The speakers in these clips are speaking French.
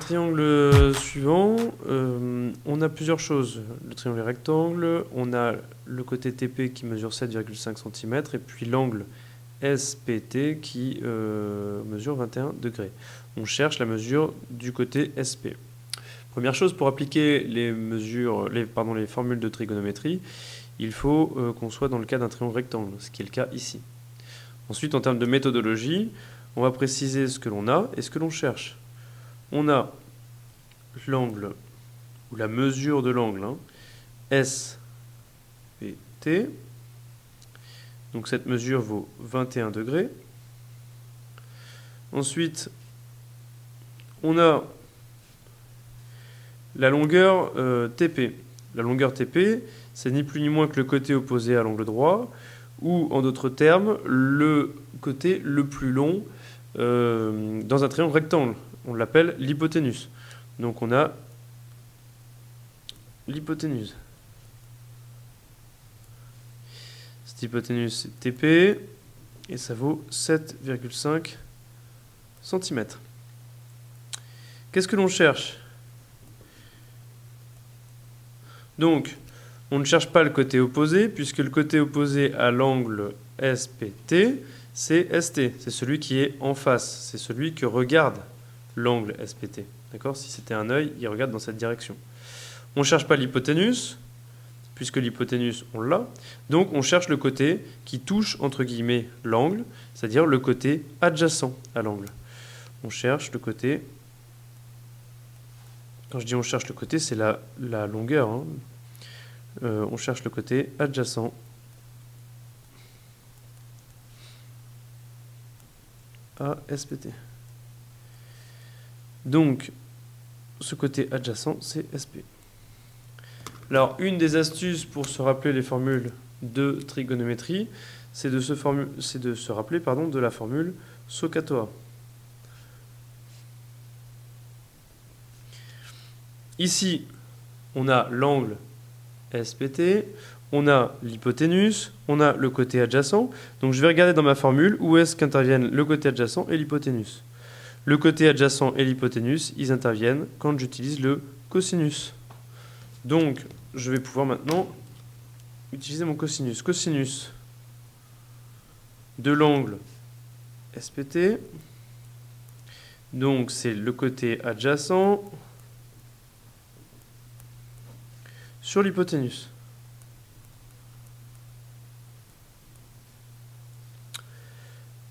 triangle suivant, on a plusieurs choses. Le triangle est rectangle, on a le côté TP qui mesure 7,5 cm et puis l'angle SPT qui mesure 21 degrés. On cherche la mesure du côté SP. Première chose, pour appliquer les formules de trigonométrie, il faut qu'on soit dans le cas d'un triangle rectangle, ce qui est le cas ici. Ensuite, en termes de méthodologie, on va préciser ce que l'on a et ce que l'on cherche. On a l'angle, ou la mesure de l'angle, SPT. Donc cette mesure vaut 21 degrés. Ensuite, on a la longueur TP. La longueur TP, c'est ni plus ni moins que le côté opposé à l'angle droit, ou en d'autres termes, le côté le plus long dans un triangle rectangle. On l'appelle l'hypoténuse. Donc on a l'hypoténuse. Cette hypoténuse, c'est TP, et ça vaut 7,5 cm. Qu'est-ce que l'on cherche ? Donc, on ne cherche pas le côté opposé, puisque le côté opposé à l'angle SPT, c'est ST. C'est celui qui est en face. C'est celui que regarde l'angle SPT. D'accord ? Si c'était un œil, il regarde dans cette direction. On ne cherche pas l'hypoténuse, puisque l'hypoténuse, on l'a. Donc, on cherche le côté qui touche, entre guillemets, l'angle, c'est-à-dire le côté adjacent à l'angle. On cherche le côté... Quand je dis on cherche le côté, c'est la longueur. Hein. On cherche le côté adjacent à SPT. Donc, ce côté adjacent, c'est SP. Alors, une des astuces pour se rappeler les formules de trigonométrie, c'est de se rappeler de la formule SOHCAHTOA. Ici, on a l'angle SPT, on a l'hypoténuse, on a le côté adjacent. Donc je vais regarder dans ma formule où est-ce qu'interviennent le côté adjacent et l'hypoténuse. Le côté adjacent et l'hypoténuse, ils interviennent quand j'utilise le cosinus. Donc je vais pouvoir maintenant utiliser mon cosinus. Cosinus de l'angle SPT, donc c'est le côté adjacent sur l'hypoténuse.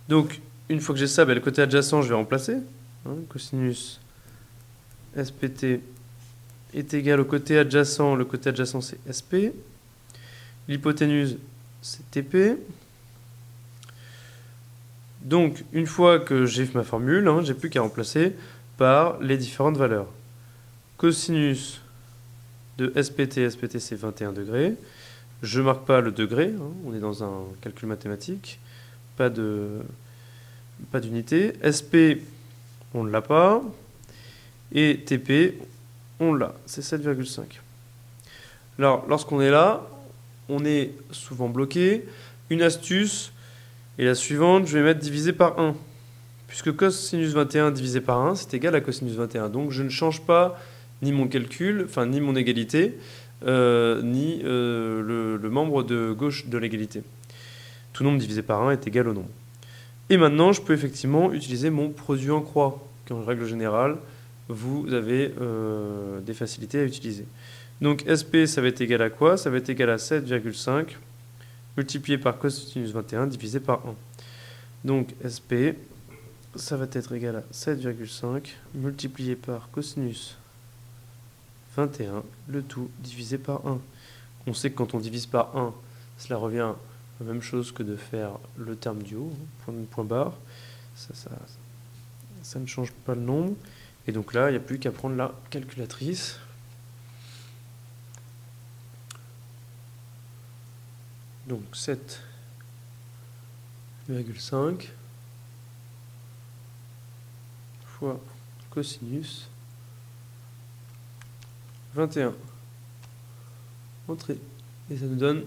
Donc, une fois que j'ai ça, le côté adjacent, je vais remplacer. Cosinus SPT est égal au côté adjacent. Le côté adjacent, c'est SP. L'hypoténuse, c'est TP. Donc, une fois que j'ai ma formule, j'ai plus qu'à remplacer par les différentes valeurs. Cosinus de SPT, SPT c'est 21 degrés. Je ne marque pas le degré, on est dans un calcul mathématique, pas d'unité. SP, on ne l'a pas. Et TP, on l'a, c'est 7,5. Alors, lorsqu'on est là, on est souvent bloqué. Une astuce est la suivante, je vais mettre divisé par 1. Puisque cosinus 21 divisé par 1, c'est égal à cosinus 21. Donc, je ne change pas ni mon calcul, ni mon égalité, ni le membre de gauche de l'égalité. Tout nombre divisé par 1 est égal au nombre. Et maintenant, je peux effectivement utiliser mon produit en croix, qu'en règle générale, vous avez des facilités à utiliser. Donc SP, ça va être égal à quoi ? Ça va être égal à 7,5 multiplié par cosinus 21 divisé par 1. Donc SP, ça va être égal à 7,5 multiplié par cosinus 21, le tout divisé par 1. On sait que quand on divise par 1, cela revient à la même chose que de faire le terme du haut, point barre. Ça ne change pas le nombre. Et donc là, il n'y a plus qu'à prendre la calculatrice. Donc 7,5 fois cosinus 21. Entrée. Et ça nous donne,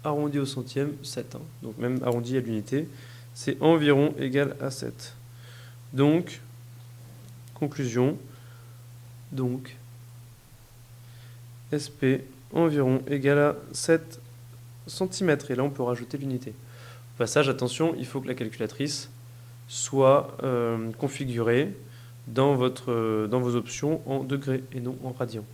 arrondi au centième, 7. Donc même arrondi à l'unité, c'est environ égal à 7. Donc, conclusion, Donc, SP environ égale à 7 cm. Et là, on peut rajouter l'unité. Au passage, attention, il faut que la calculatrice soit configurée dans vos options en degrés et non en radians.